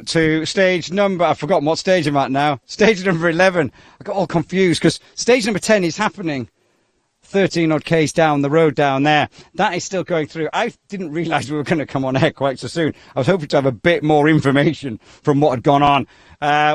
Welcome to stage number, I've forgotten what stage I'm at now. Stage number 11. I got all confused because stage number 10 is happening 13 odd Ks down the road down there. That is still going through. I didn't realise we were going to come on air quite so soon. I was hoping to have a bit more information from what had gone on.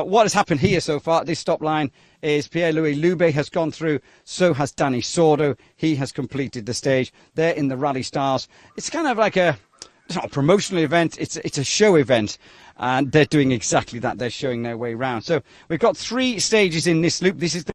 What has happened here so far at this stop line is Pierre-Louis Loubet has gone through, so has Danny Sordo. He has completed the stage. They're in the Rally Stars. It's kind of like it's not a promotional event, it's a show event. And they're doing exactly that. They're showing their way around. So we've got 3 stages in this loop. This is the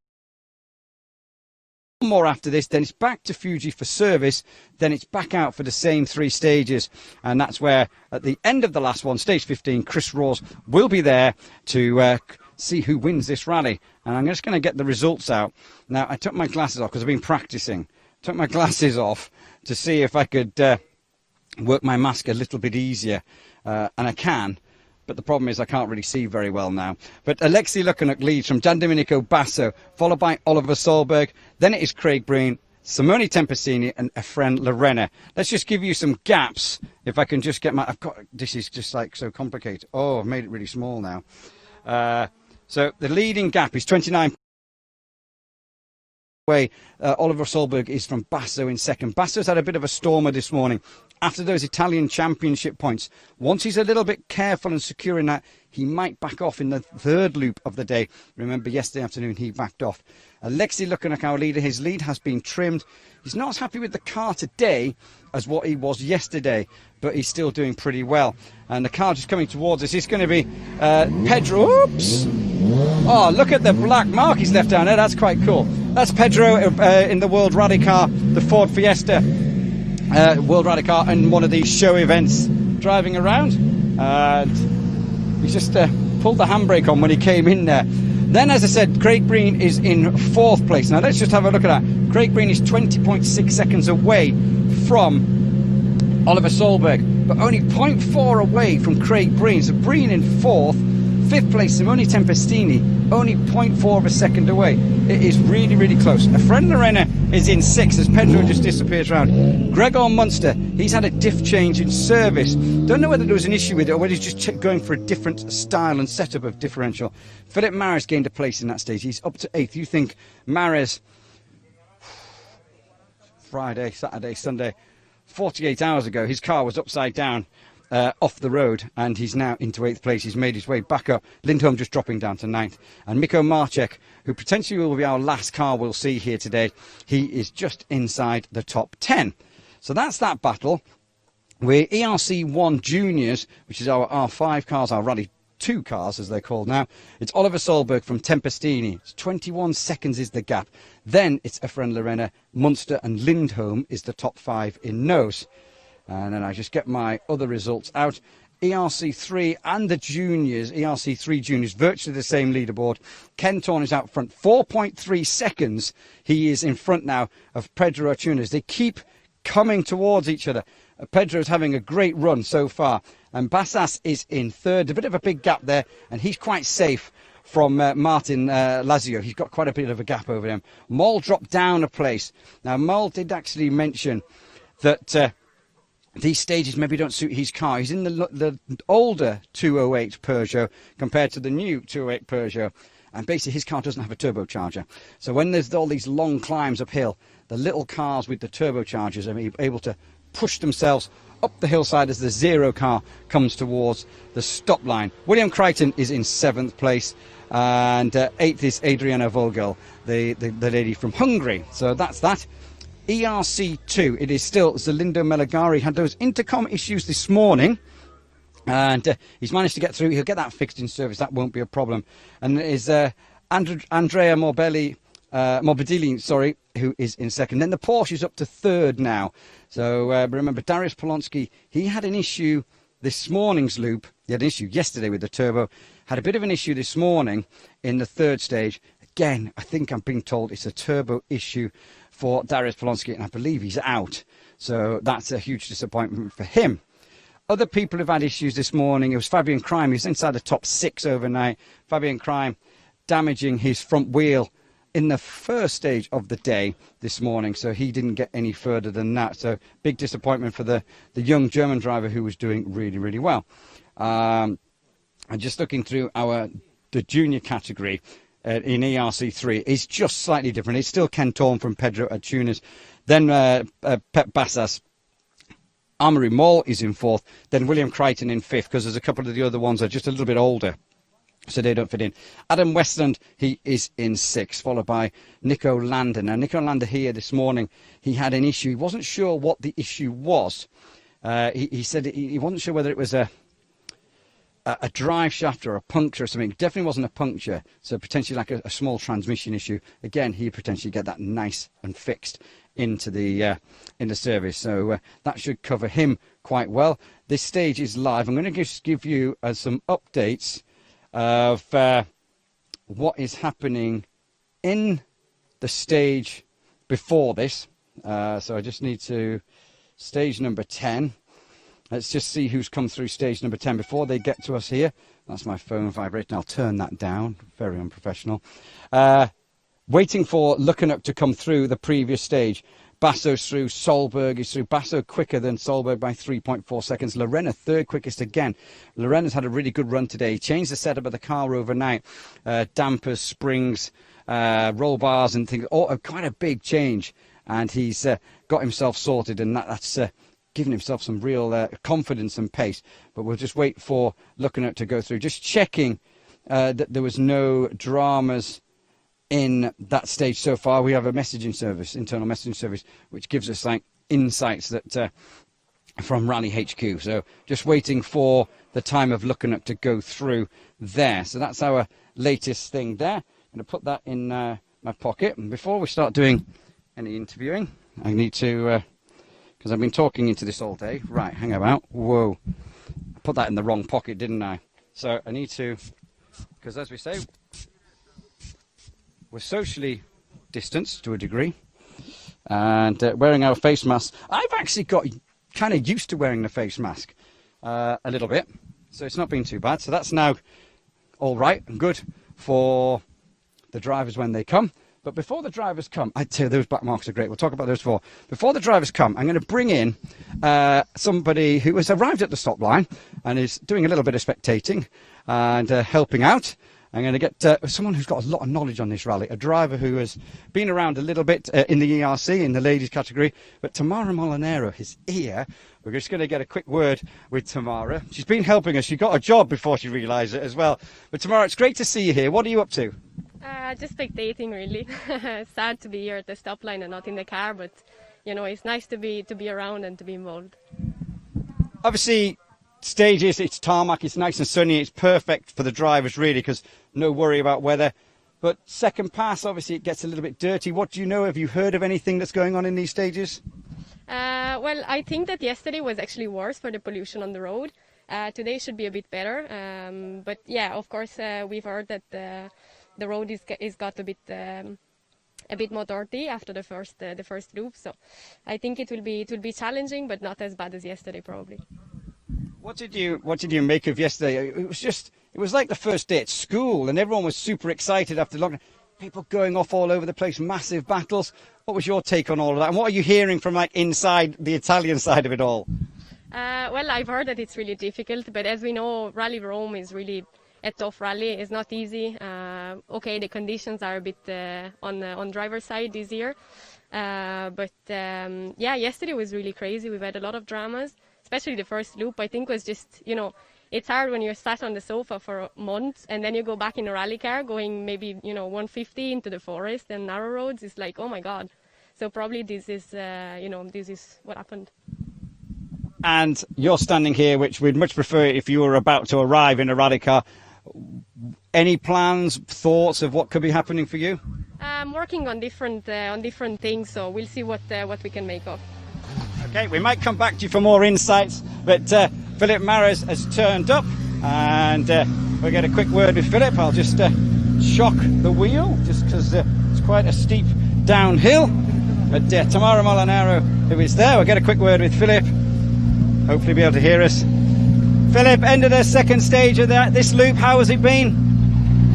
more after this, then it's back to Fuji for service, then it's back out for the same 3 stages, and that's where at the end of the last one, stage 15, Chris Rawls will be there to see who wins this rally. And I'm just going to get the results out. Now, I took my glasses off because I've been practicing. Took my glasses off to see if I could work my mask a little bit easier, and I can. But the problem is I can't really see very well now. But Alexei Lukanuk leads from Gian Domenico Basso, followed by Oliver Solberg. Then it is Craig Breen, Simone Tempestini and Efren Lorena. Let's just give you some gaps. If I can just get my... this is just like so complicated. Oh, I've made it really small now. So the leading gap is 29. Oliver Solberg is from Basso in second. Basso's had a bit of a stormer this morning after those Italian championship points. Once he's a little bit careful and secure in that, he might back off in the 3rd loop of the day. Remember, yesterday afternoon he backed off. Alexei Lukanuk, our leader, his lead has been trimmed. He's not as happy with the car today as what he was yesterday, but he's still doing pretty well. And the car just coming towards us is going to be Pedro. Oops! Oh, look at the black mark he's left down there. That's quite cool. That's Pedro in the World Rally car, the Ford Fiesta World Rally car, in one of these show events, driving around. And he just pulled the handbrake on when he came in there. Then, as I said, Craig Breen is in 4th place. Now, let's just have a look at that. Craig Breen is 20.6 seconds away from Oliver Solberg, but only 0.4 away from Craig Breen. So Breen in 4th. 5th place, Simone Tempestini, only 0.4 of a second away. It is really, really close. Efren Lorena is in 6th as Pedro just disappears around. Gregor Munster, he's had a diff change in service. Don't know whether there was an issue with it or whether he's just going for a different style and setup of differential. Philip Mares gained a place in that stage. He's up to 8th. You think Mares, Friday, Saturday, Sunday, 48 hours ago, his car was upside down. Off the road, and he's now into 8th place. He's made his way back up. Lindholm just dropping down to 9th. And Miko Marcek, who potentially will be our last car we'll see here today, he is just inside the top 10. So that's that battle. We're ERC1 Juniors, which is our R5 cars, our Rally 2 cars as they're called now. It's Oliver Solberg from Tempestini. It's 21 seconds is the gap. Then it's Efren Lorena, Munster and Lindholm is the top 5 in nose. And then I just get my other results out. ERC3 and the juniors, ERC3 juniors, virtually the same leaderboard. Ken Torn is out front, 4.3 seconds. He is in front now of Pedro Achunas. They keep coming towards each other. Pedro's having a great run so far. And Bassas is in 3rd. A bit of a big gap there, and he's quite safe from Martin Lazio. He's got quite a bit of a gap over him. Moll dropped down a place. Now, Moll did actually mention that... these stages maybe don't suit his car. He's in the older 208 Peugeot compared to the new 208 Peugeot. And basically his car doesn't have a turbocharger. So when there's all these long climbs uphill, the little cars with the turbochargers are able to push themselves up the hillside as the Zero car comes towards the stop line. William Crichton is in 7th place. And 8th is Adriana Vogel, the lady from Hungary. So that's that. ERC2, it is still Zelindo Meligari. Had those intercom issues this morning, and he's managed to get through. He'll get that fixed in service. That won't be a problem. And it is Andrea Morbidelli, sorry, who is in 2nd. Then the Porsche is up to 3rd now. So remember, Darius Polonsky, he had an issue this morning's loop. He had an issue yesterday with the turbo. Had a bit of an issue this morning in the 3rd stage. Again, I think I'm being told it's a turbo issue for Darius Polonsky, and I believe he's out. So that's a huge disappointment for him. Other people who've had issues this morning, it was Fabian Crime. He was inside the top 6 overnight. Fabian Crime damaging his front wheel in the 1st stage of the day this morning, so he didn't get any further than that. So big disappointment for the young German driver who was doing really, really well. And just looking through the junior category in ERC3 is just slightly different. It's still Ken Torn from Pedro Atunas. Then Pep Bassas. Amory Mall is in 4th. Then William Crichton in 5th, because there's a couple of the other ones that are just a little bit older, so they don't fit in. Adam Westland, he is in 6th, followed by Nico Lander. Now, Nico Lander here this morning, he had an issue. He wasn't sure what the issue was. He said he wasn't sure whether it was a drive shaft or a puncture or something. It definitely wasn't a puncture, so potentially like a small transmission issue. Again, he potentially get that nice and fixed into the service, so that should cover him quite well. This stage is live. I'm going to just give you some updates of what is happening in the stage before this. So I just need to stage number 10. Let's just see who's come through stage number 10 before they get to us here. That's my phone vibrating. I'll turn that down. Very unprofessional. Waiting for Looking Up to come through the previous stage. Basso's through, Solberg is through. Basso quicker than Solberg by 3.4 seconds. Lorena third quickest again. Lorena's had a really good run today. He changed the setup of the car overnight. Dampers, springs, roll bars and things. Oh, quite a big change. And he's got himself sorted, and that's giving himself some real confidence and pace. But we'll just wait for Looking Up to go through. Just checking that there was no dramas in that stage so far. We have a messaging service, internal messaging service, which gives us like insights that from Rally HQ. So just waiting for the time of Looking Up to go through there. So that's our latest thing there. I'm going to put that in my pocket. And before we start doing any interviewing, I need to, because I've been talking into this all day. Right, hang about. Whoa. I put that in the wrong pocket, didn't I? So I need to, because as we say, we're socially distanced to a degree, and wearing our face masks. I've actually got kind of used to wearing the face mask a little bit, so it's not been too bad. So that's now all right and good for the drivers when they come. But before the drivers come, I'd say those back marks are great. We'll talk about those four. Before the drivers come, I'm going to bring in somebody who has arrived at the stop line and is doing a little bit of spectating and helping out. I'm going to get someone who's got a lot of knowledge on this rally, a driver who has been around a little bit in the ERC, in the ladies category. But Tamara Molinero is here. We're just going to get a quick word with Tamara. She's been helping us. She got a job before she realised it as well. But Tamara, it's great to see you here. What are you up to? Just spectating, really. Sad to be here at the stop line and not in the car, but you know, it's nice to be around and to be involved. Obviously, stages, it's tarmac, it's nice and sunny, it's perfect for the drivers really, because no worry about weather. But second pass, obviously it gets a little bit dirty. What do you know? Have you heard of anything that's going on in these stages? Well, I think that yesterday was actually worse for the pollution on the road. Today should be a bit better, but yeah, of course we've heard that the road is got a bit more dirty after the first loop. So I think it will be challenging, but not as bad as yesterday probably. What did you make of yesterday? It was like the first day at school, and everyone was super excited after lockdown. People going off all over the place, massive battles. What was your take on all of that? And what are you hearing from like inside the Italian side of it all? Well, I've heard that it's really difficult, but as we know, Rally Rome is really a tough rally. It's not easy. Okay, the conditions are a bit on driver's side this year, but yeah, yesterday was really crazy. We've had a lot of dramas, especially the first loop. I think was just, you know, it's hard when you're sat on the sofa for months and then you go back in a rally car going maybe, you know, 150 into the forest and narrow roads. It's like, oh my God. So probably this is, you know, this is what happened. And you're standing here, which we'd much prefer if you were about to arrive in a rally car. Any plans, thoughts of what could be happening for you? I'm working on different things, so we'll see what we can make of. Okay, we might come back to you for more insights, but Philip Mares has turned up, and we'll get a quick word with Philip. I'll just shock the wheel, just because it's quite a steep downhill. But Tamara Molinero, who is there, we'll get a quick word with Philip. Hopefully be able to hear us. Philip, end of the second stage of this loop, how has it been?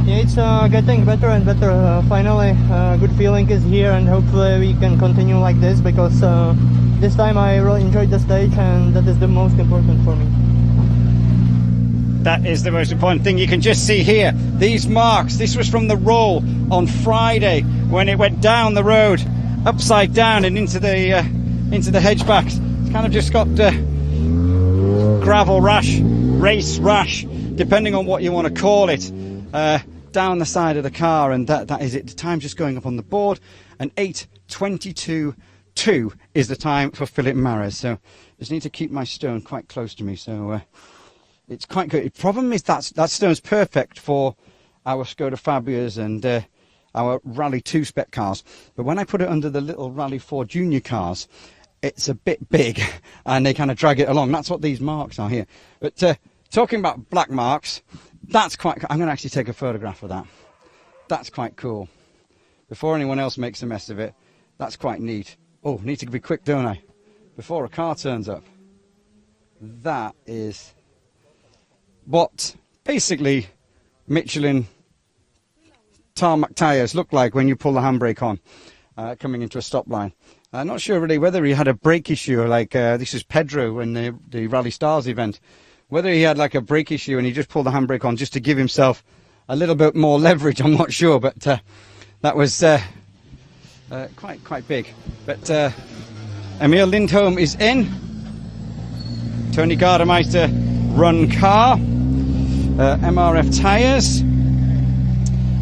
Yeah, it's getting better and better. Finally, good feeling is here, and hopefully we can continue like this, because this time I really enjoyed the stage, and that is the most important for me. That is the most important thing. You can just see here, these marks. This was from the roll on Friday when it went down the road, upside down and into the hedge backs. It's kind of just got gravel rash, race rash, depending on what you want to call it, down the side of the car, and that is it. The time just going up on the board, and 8:22.2 is the time for Philip Mares. So just need to keep my stone quite close to me, so it's quite good. The problem is that stone's perfect for our Skoda Fabias and our Rally 2 spec cars, but when I put it under the little Rally 4 Junior cars, it's a bit big and they kind of drag it along. That's what these marks are here. But talking about black marks, that's quite, I'm going to actually take a photograph of that. That's quite cool. Before anyone else makes a mess of it, that's quite neat. Oh, need to be quick, don't I? Before a car turns up. That is what basically Michelin tarmac tyres look like when you pull the handbrake on, coming into a stop line. I'm not sure really whether he had a brake issue, like this is Pedro in the Rally Stars event. Whether he had like a brake issue and he just pulled the handbrake on just to give himself a little bit more leverage, I'm not sure, but that was quite big. But Emil Lindholm is in. Tony Gardemeister run car, MRF tyres,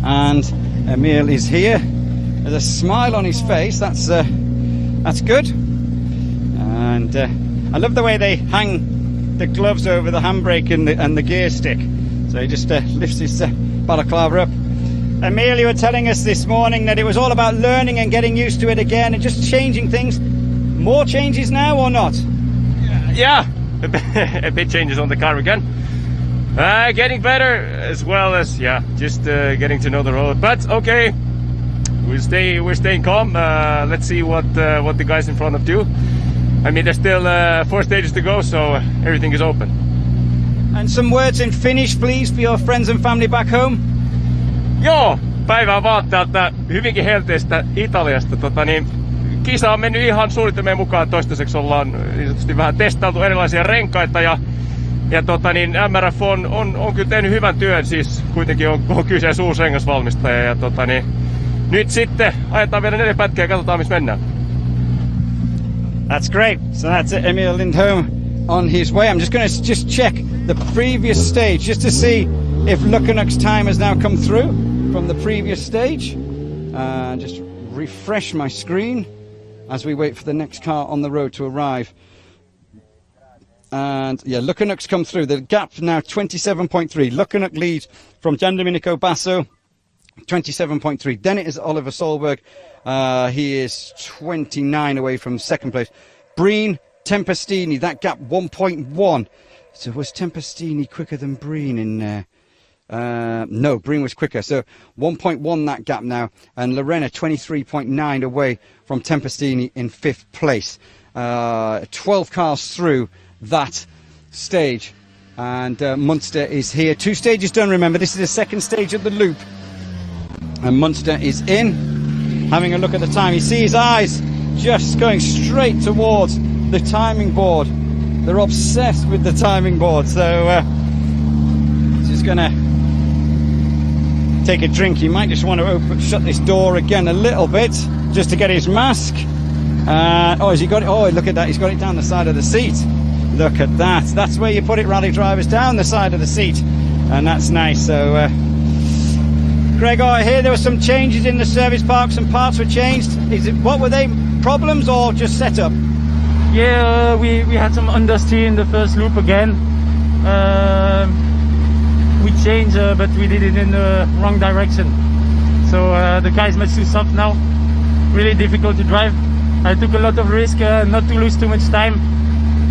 and Emil is here. There's a smile on his face. That's good. And I love the way they hang the gloves over the handbrake and the gear stick. So he just lifts his balaclava up. Emil, you were telling us this morning that it was all about learning and getting used to it again and just changing things. More changes now or not? Yeah, a bit changes on the car again. Getting better as well as, yeah, just getting to know the road. But okay, we're staying calm. Let's see what the guys in front of do. I mean, there's still 4 stages to go, so everything is open. And some words in Finnish, please, for your friends and family back home. Joo, päivää vaan täältä hyvinkin helteistä Italiasta. Kisa on mennyt ihan suunnitelmien mukaan. Toistaiseksi ollaan niin sanotusti vähän testailtu erilaisia renkaita ja MRF on kyllä tehnyt hyvän työn, siis kuitenkin on kyseessä uusi rengasvalmistaja ja nyt sitten ajetaan vielä 4 pätkää ja katsotaan missä mennään. That's great. So that's it. Emil Lindholm on his way. I'm just going to check the previous stage just to see if Lukanuk's time has now come through from the previous stage. Just refresh my screen as we wait for the next car on the road to arrive. And yeah, Lukanuk's come through. The gap now 27.3. Lukanuk leads from Gian Domenico Basso, 27.3. Then it is Oliver Solberg. He is 29 away from second place. Breen, Tempestini, that gap 1.1. So was Tempestini quicker than Breen in there? No, Breen was quicker. So 1.1 that gap now. And Lorena 23.9 away from Tempestini in 5th place. 12 cars through that stage. And Munster is here. 2 stages done, remember. This is the second stage of the loop. And Munster is in. Having a look at the time. You see his eyes just going straight towards the timing board. They're obsessed with the timing board. So just going to take a drink. He might just want to shut this door again a little bit just to get his mask. Oh, has he got it? Oh, look at that. He's got it down the side of the seat. Look at that. That's where you put it, rally drivers, down the side of the seat. And that's nice. So Gregor, I hear there were some changes in the service park. Some parts were changed. What were they? Problems or just setup? Yeah, we had some understeer in the first loop again. We changed, but we did it in the wrong direction. So the car is much too soft now. Really difficult to drive. I took a lot of risk not to lose too much time.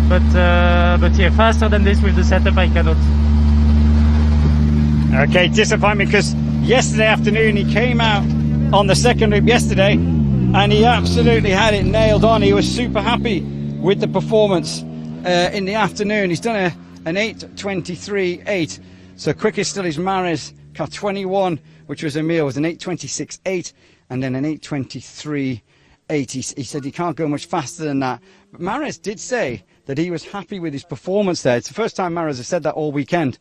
But yeah, faster than this with the setup I cannot. Okay, disappointment because yesterday afternoon he came out on the second loop yesterday and he absolutely had it nailed on. He was super happy with the performance in the afternoon. He's done an 8:23.8. So quickest still is Mares, car 21, which was Emil, was an 8:26.8 and then an 8:23.8. He said he can't go much faster than that. But Mares did say that he was happy with his performance there. It's the first time Mares has said that all weekend.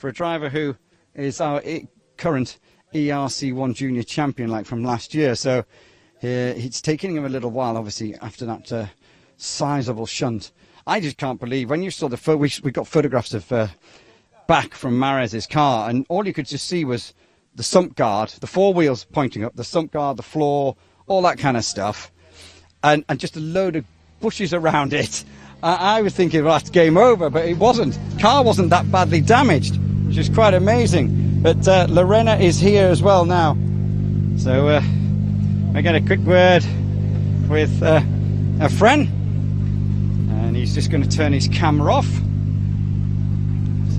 for a driver who is our current ERC1 Junior champion, like from last year. So it's taking him a little while, obviously, after that sizable shunt. I just can't believe when you saw the we got photographs of back from Mares's car, and all you could just see was the sump guard, the four wheels pointing up, the sump guard, the floor, all that kind of stuff, and just a load of bushes around it. I was thinking, well, that's game over, but it wasn't. Car wasn't that badly damaged, which is quite amazing. But Lorena is here as well now. So I get a quick word with a friend, and he's just going to turn his camera off.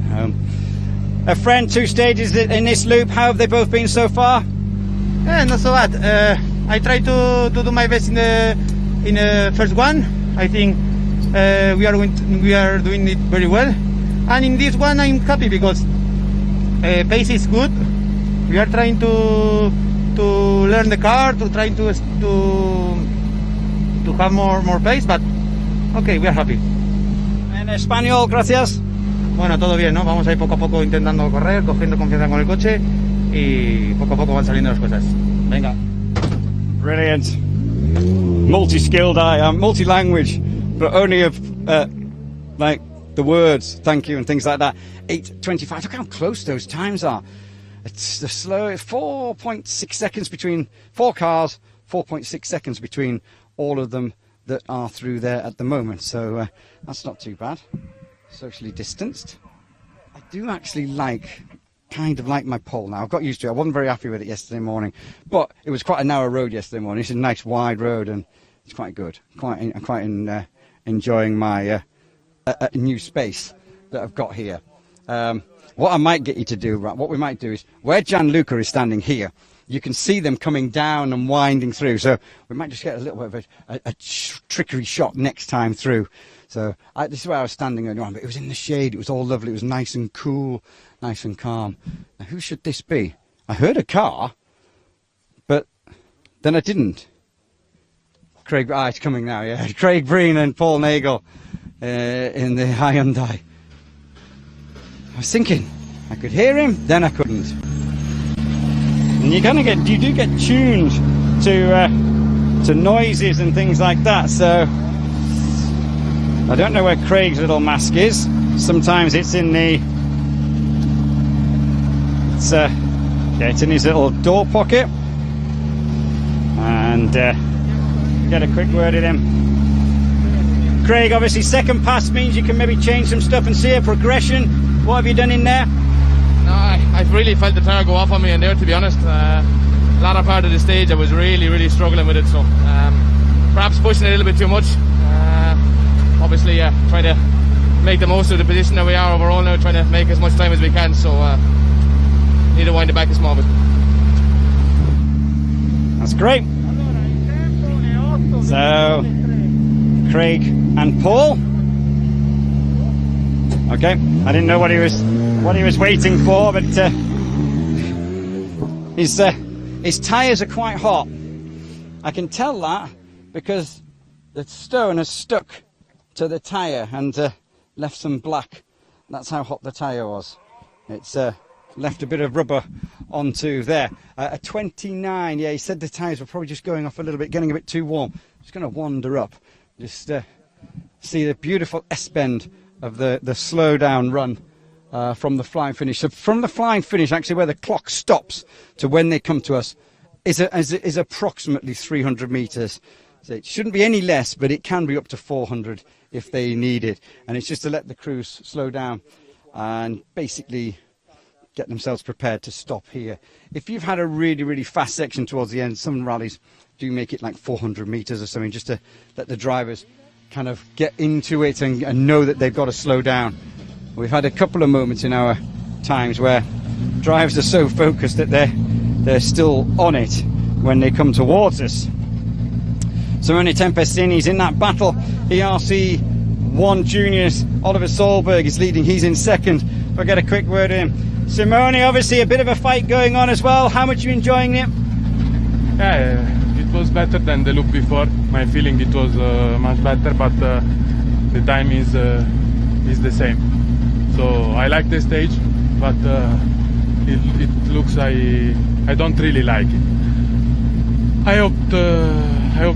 So, a friend, 2 stages in this loop. How have they both been so far? Not so bad. I try to do my best in the first one. I think we are doing it very well, and in this one I'm happy because pace is good. We are trying to learn the car, to try to have more pace, but okay, we are happy. En español, gracias. Bueno, todo bien, ¿no? Vamos a ir poco a poco intentando correr, cogiendo confianza con el coche y poco a poco van saliendo las cosas. Venga. Brilliant. Multi-skilled I am, multi-language, but only of like the words thank you and things like that. 8:25. Look how close those times are. It's the slow 4.6 seconds between 4 cars, 4.6 seconds between all of them that are through there at the moment. So that's not too bad. Socially distanced. I do actually kind of like my pole now. I've got used to it. I wasn't very happy with it yesterday morning, but it was quite a narrow road yesterday morning. It's a nice wide road and it's quite good. I'm quite enjoying my new space that I've got here. What I might get you to do, right, what we might do is where Gianluca is standing here, you can see them coming down and winding through. So we might just get a little bit of a trickery shot next time through. So this is where I was standing earlier on, but it was in the shade. It was all lovely. It was nice and cool, nice and calm. Now, who should this be? I heard a car, but then I didn't. Craig, it's coming now, yeah. Craig Breen and Paul Nagel in the Hyundai. I was thinking I could hear him, then I couldn't. And you do get tuned to noises and things like that. So I don't know where Craig's little mask is. Sometimes it's in it's in his little door pocket. And get a quick word at him. Craig, obviously second pass means you can maybe change some stuff and see a progression. What have you done in there? No, I really felt the tyre go off on me in there, to be honest. Latter part of the stage I was really struggling with it, so perhaps pushing it a little bit too much. Obviously, trying to make the most of the position that we are overall now, trying to make as much time as we can, so need to wind it back a small bit. That's great. So, Craig and Paul. Okay, I didn't know what he was waiting for, but his tyres are quite hot. I can tell that because the stone has stuck to the tyre and left some black. That's how hot the tyre was. It's left a bit of rubber onto there. A 29, yeah, he said the tyres were probably just going off a little bit, getting a bit too warm. Just going to wander up, just see the beautiful S-bend of the slow down run from the flying finish. So from the flying finish, actually where the clock stops to when they come to us, is approximately 300 meters. So it shouldn't be any less, but it can be up to 400 if they need it. And it's just to let the crews slow down and basically get themselves prepared to stop here. If you've had a really fast section towards the end, some rallies do make it like 400 meters or something, just to let the drivers kind of get into it and know that they've got to slow down. We've had a couple of moments in our times where drivers are so focused that they're still on it when they come towards us. Simone Tempestini's in that battle. ERC1 Juniors, Oliver Solberg is leading, he's in second. We'll get a quick word in. Simone, obviously a bit of a fight going on as well. How much are you enjoying it? Yeah, it was better than the loop before. My feeling it was much better, but the time is the same. So I like the stage. but it looks I don't really like it. I hope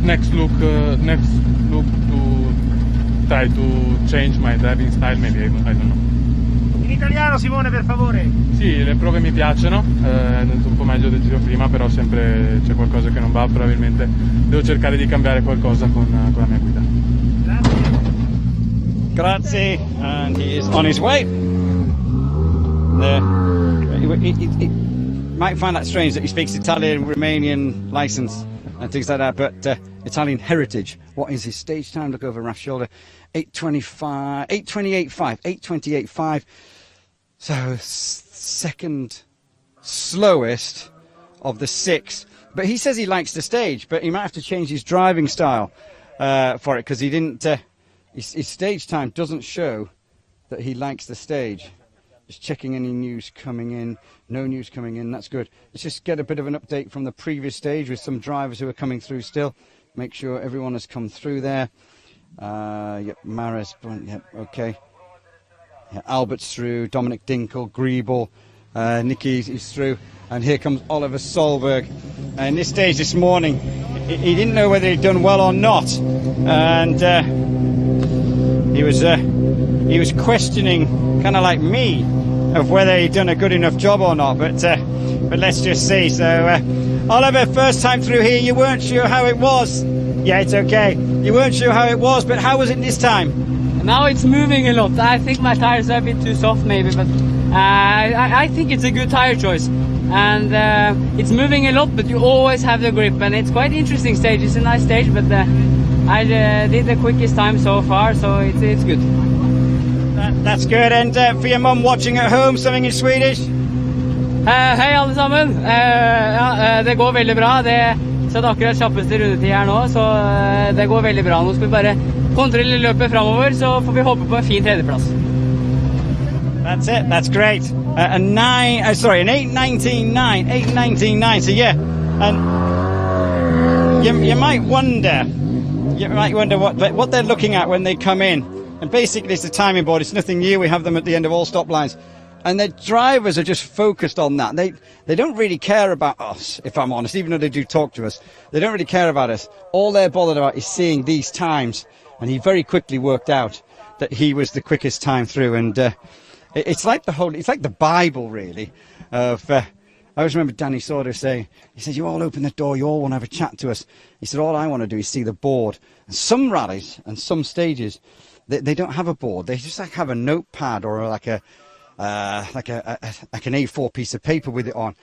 next look to try to change my driving style, maybe, I don't know. In italiano, Simone, per favore. Sì, le prove mi piacciono, è andato un po' meglio del giro prima, però sempre c'è qualcosa che non va, probabilmente devo cercare di cambiare qualcosa con la mia guida. Grazie, and he is on his way. He might find that strange that he speaks Italian, Romanian license and things like that, but Italian heritage. What is his stage time? Look over Raf's shoulder. 8:28.5. So second slowest of the 6. But he says he likes the stage, but he might have to change his driving style for it, because he didn't. His stage time doesn't show that he likes the stage. Just checking any news coming in. No news coming in. That's good. Let's just get a bit of an update from the previous stage with some drivers who are coming through still. Make sure everyone has come through there. Yep, Maris, yep, okay. Yeah, Albert's through. Dominic Dinkel, Griebel, Nicky is through. And here comes Oliver Solberg. And this stage this morning, he didn't know whether he'd done well or not. And he was questioning, kind of like me, of whether he'd done a good enough job or not. But let's just see. So Oliver, first time through here, you weren't sure how it was. Yeah, it's okay. You weren't sure how it was, but how was it this time? Now it's moving a lot. I think my tires are a bit too soft maybe, but I think it's a good tire choice. And it's moving a lot, but you always have the grip, and it's quite interesting stage. It's a nice stage, but I did the quickest time so far, so it's good. That's good. And for your mum watching at home, something in Swedish? Hei alle sammen. Ja, det går veldig bra. Det satt akkurat kjappeste rundetid her nå, så det går veldig bra. Nå skal vi bare kontrollere løpet fremover, så får vi håpe på en fin tredjeplass. That's it. That's great. An 8:19.9. 8:19.9. So yeah, and you might wonder what they're looking at when they come in. And basically, it's the timing board. It's nothing new. We have them at the end of all stop lines, and their drivers are just focused on that. They don't really care about us, if I'm honest. Even though they do talk to us, they don't really care about us. All they're bothered about is seeing these times. And he very quickly worked out that he was the quickest time through, and it's like the Bible, really. I always remember Danny Sauter saying, he said, "You all open the door, you all want to have a chat to us." He said, "All I want to do is see the board." And some rallies and some stages, they don't have a board. They just like have a notepad or like an A4 piece of paper with it on,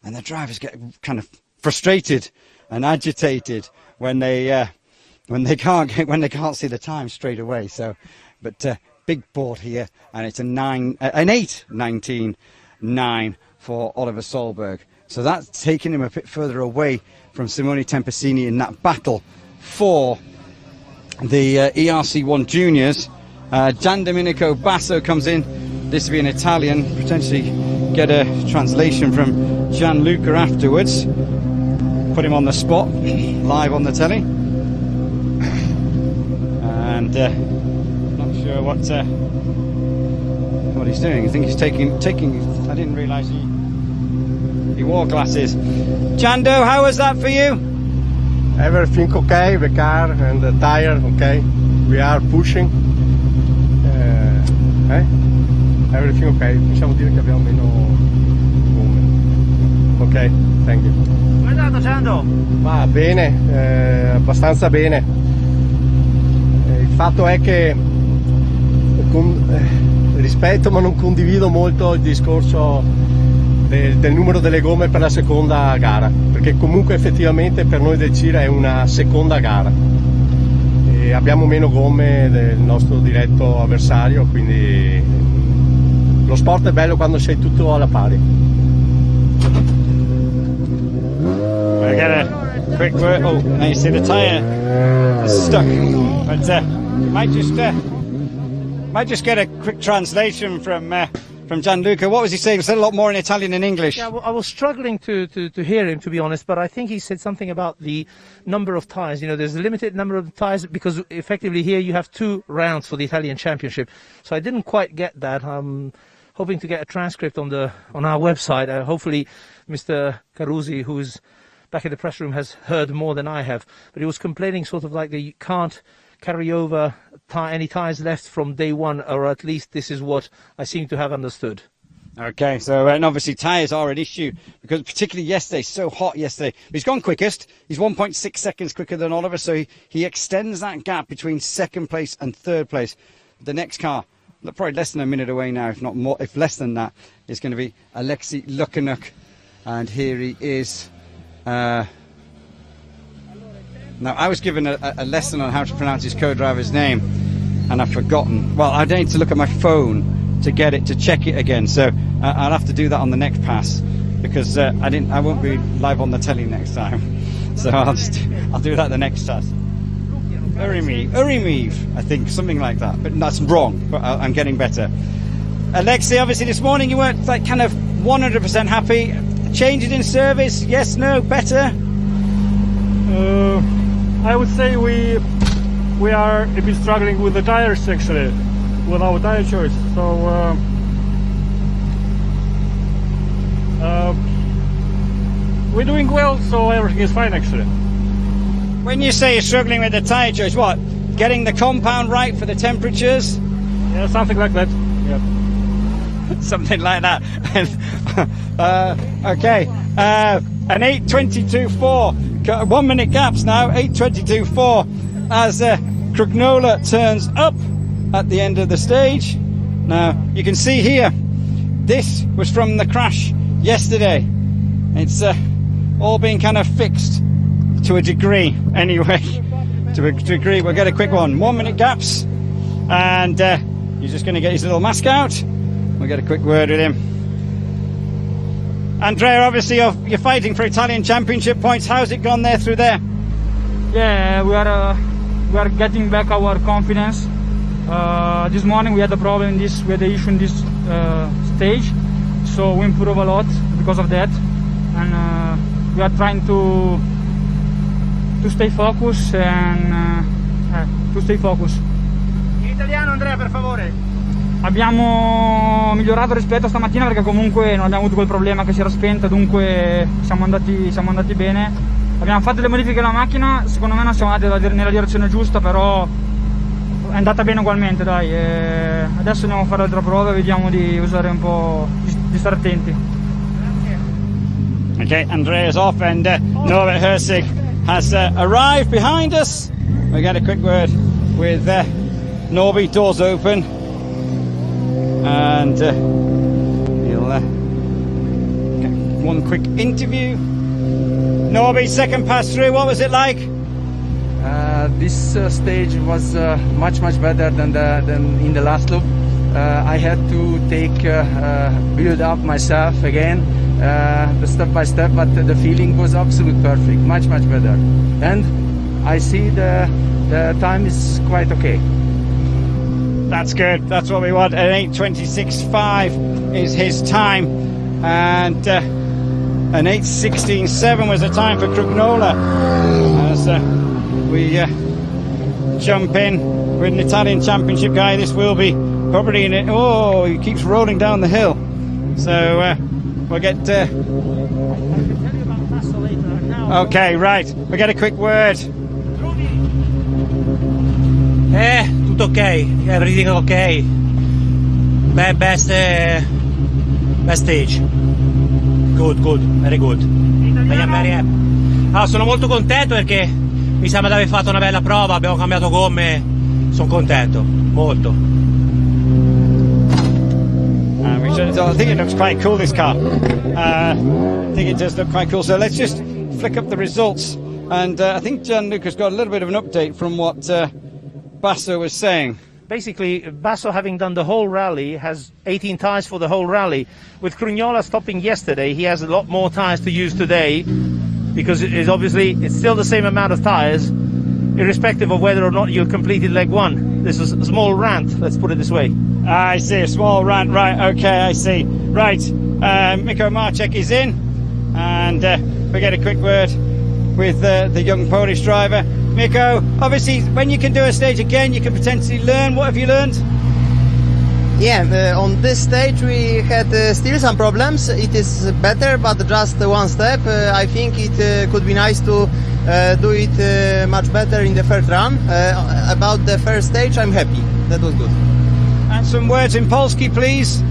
and the drivers get kind of frustrated and agitated when they can't see the time straight away. So, but big board here, and it's an 8:19.9 for Oliver Solberg. So that's taking him a bit further away from Simone Tempesini in that battle for the ERC1 Juniors. Gian Domenico Basso comes in. This will be an Italian. Potentially get a translation from Gianluca afterwards. Put him on the spot, live on the telly. And not sure what he's doing. I think he's taking. I didn't realise he wore glasses. Jando, how was that for you? Everything okay, the car and the tire okay. We are pushing. Everything okay. Possiamo dire che abbiamo meno gomme. Ok, thank you. Come è andato, Jando? Va bene, abbastanza bene. Il fatto è che rispetto ma non condivido molto il discorso del numero delle gomme per la seconda gara, perché comunque effettivamente per noi del CIR è una seconda gara e abbiamo meno gomme del nostro diretto avversario, quindi lo sport è bello quando sei tutto alla pari. We'll get a quick word. Oh, now you see the tyre is stuck, but might just get a quick translation from Gianluca. What was he saying? He said a lot more in Italian and English. Yeah, well, I was struggling to hear him, to be honest, but I think he said something about the number of tires. You know, there's a limited number of tires because effectively here you have 2 rounds for the Italian Championship. So I didn't quite get that. hoping to get a transcript on our website. Hopefully, Mr. Carusi, who's back in the press room, has heard more than I have. But he was complaining sort of like that you can't carry over any tyres left from day one, or at least this is what I seem to have understood. Okay, so and obviously tyres are an issue because particularly yesterday, so hot yesterday. He's gone quickest. He's 1.6 seconds quicker than Oliver, so he extends that gap between second place and third place. The next car, probably less than a minute away now, if not more, if less than that, is going to be Alexei Lukanuk, and here he is. Now I was given a lesson on how to pronounce his co-driver's name, and I've forgotten. Well, I need to look at my phone to get it, to check it again, so I'll have to do that on the next pass because I won't be live on the telly next time, so I'll do that the next pass. Urimiv, I think, something like that, but that's wrong, but I'm getting better. Alexei, obviously this morning you weren't like kind of 100% happy. Changes in service, yes, no, better? I would say we are a bit struggling with the tires actually, with our tire choice. So we're doing well, so everything is fine actually. When you say you're struggling with the tyre choice, what? Getting the compound right for the temperatures? Yeah, something like that. Yeah. Something like that. Okay. An 8:22.4. 1 minute gaps now. 8:22.4 as Krugnola turns up at the end of the stage. Now you can see here, this was from the crash yesterday. It's all been kind of fixed to a degree anyway. To a degree. We'll get a quick one. 1 minute gaps, and he's just going to get his little mask out. We'll get a quick word with him. Andrea, obviously you're fighting for Italian Championship points. How's it gone there through there? Yeah, we are getting back our confidence. This morning we had a problem we had an issue in this stage, so we improved a lot because of that, and we are trying to stay focused and to stay focused. In italiano, Andrea, per favore. Abbiamo migliorato rispetto a stamattina perché comunque non abbiamo avuto quel problema che si era spenta, dunque siamo andati bene. Abbiamo fatto le modifiche alla macchina, secondo me non siamo andati nella direzione giusta, però è andata bene ugualmente, dai. Adesso andiamo a fare altre prove e vediamo di usare un po', di stare attenti. Okay, Andrea's off and Norbert Herzig has arrived behind us. We get a quick word with Norby, doors open, and he'll get one quick interview. Norby, second pass through, what was it like? This stage was much better than in the last loop. I had to build up myself again, step by step, but the feeling was absolutely perfect, much better. And I see the time is quite okay. That's good, that's what we want. An 8:26.5 is his time, and an 8:16.7 was the time for Krugnola. As we jump in with an Italian Championship guy, this will be probably in it. Oh, he keeps rolling down the hill. So we'll get. Okay, right. We'll get a quick word. Tutto ok, everything ok. Best stage. Good, very good. Very happy. Allora, sono molto contento perché mi sembra di aver fatto una bella prova, abbiamo cambiato gomme, sono contento, molto. I think it looks quite cool, this car. I think it does look quite cool. So let's just flick up the results. And I think Gianluca's got a little bit of an update from what Basso was saying. Basically, Basso, having done the whole rally, has 18 tyres for the whole rally. With Krugnola stopping yesterday, he has a lot more tyres to use today, because it's still the same amount of tyres, irrespective of whether or not you completed leg one. This is a small rant, let's put it this way. I see, a small rant, right, okay, I see. Right, Miko Marcek is in, and we get a quick word with the young Polish driver. Miko, obviously when you can do a stage again, you can potentially learn. What have you learned? Yeah, on this stage we had still some problems. It is better, but just one step. I think it could be nice to do it much better in the first run. About the first stage, I'm happy. That was good. And some words in Polski, please.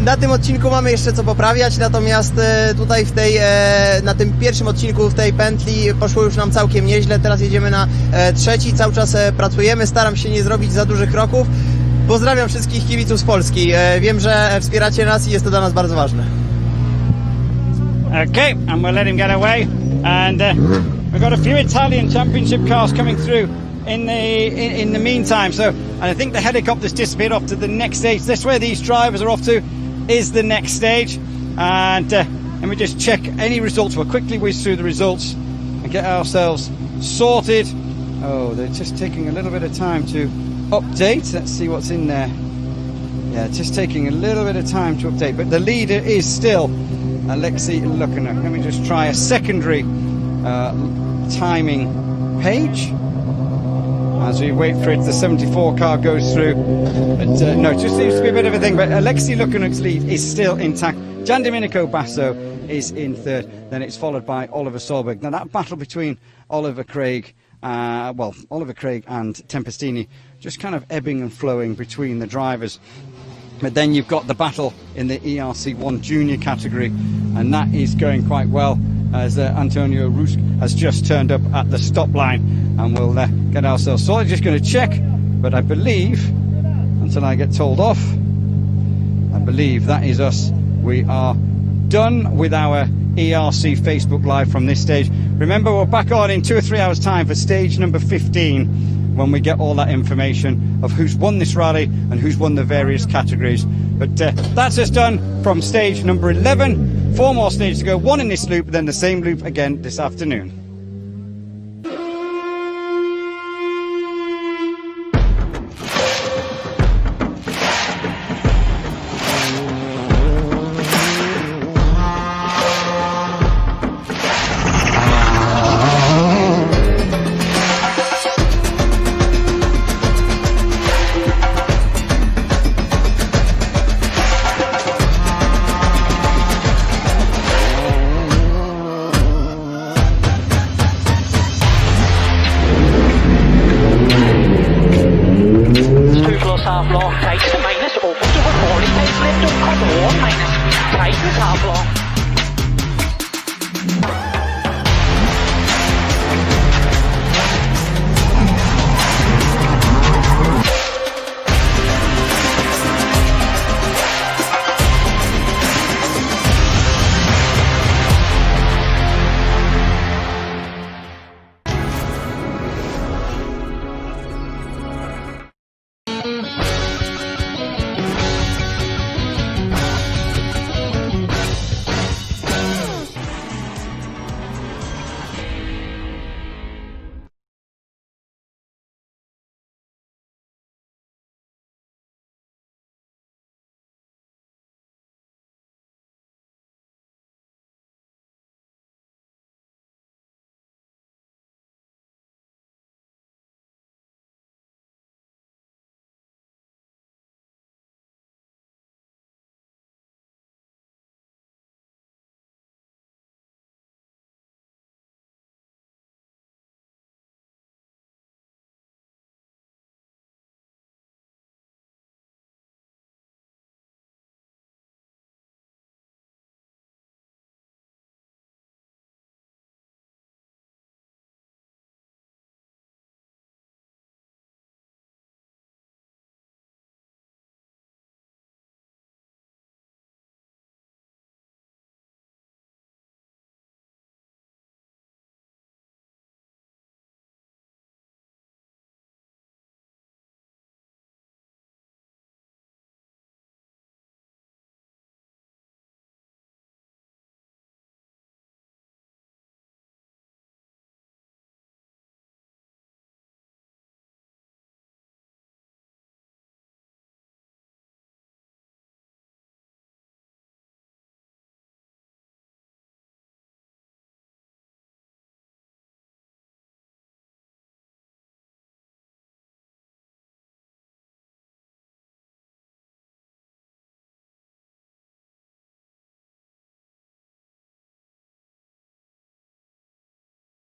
Na tym odcinku mamy jeszcze co poprawiać, natomiast tutaj na tym pierwszym odcinku w tej pętli poszło już nam całkiem nieźle. Teraz jedziemy na trzeci, cały czas pracujemy, staram się nie zrobić za dużych kroków. Pozdrawiam wszystkich kibiców z Polski. Wiem, że wspieracie nas i jest to dla nas bardzo ważne. Okay, and we'll let him get away. And we've got a few Italian championship cars coming through in the meantime. So, and I think the helicopter's disappeared off to the next stage. That's where these drivers are off to, is the next stage. And let me just check any results. We'll quickly whiz through the results and get ourselves sorted. Oh, they're just taking a little bit of time to update. Let's see what's in there. Yeah, just taking a little bit of time to update. But the leader is still Alexei Lukanuk. Let me just try a secondary timing page as we wait for it. The 74 car goes through. But no, it just seems to be a bit of a thing. But Alexei Lukanuk's lead is still intact. Gian Domenico Basso is in third. Then it's followed by Oliver Solberg. Now that battle between Oliver Craig and Tempestini just kind of ebbing and flowing between the drivers. But then you've got the battle in the ERC1 junior category, and that is going quite well as Antonio Rusk has just turned up at the stop line, and we'll get ourselves sorted. Just going to check, but I believe, until I get told off, I believe that is us. We are done with our ERC Facebook Live from this stage. Remember, we're back on in 2 or 3 hours' time for stage number 15, when we get all that information of who's won this rally and who's won the various categories. But that's us done from stage number 11. 4 more stages to go, 1 in this loop, then the same loop again this afternoon. Half long, takes the minus, opens to a 40 pace lift up, cut 1 minus, tightens half long.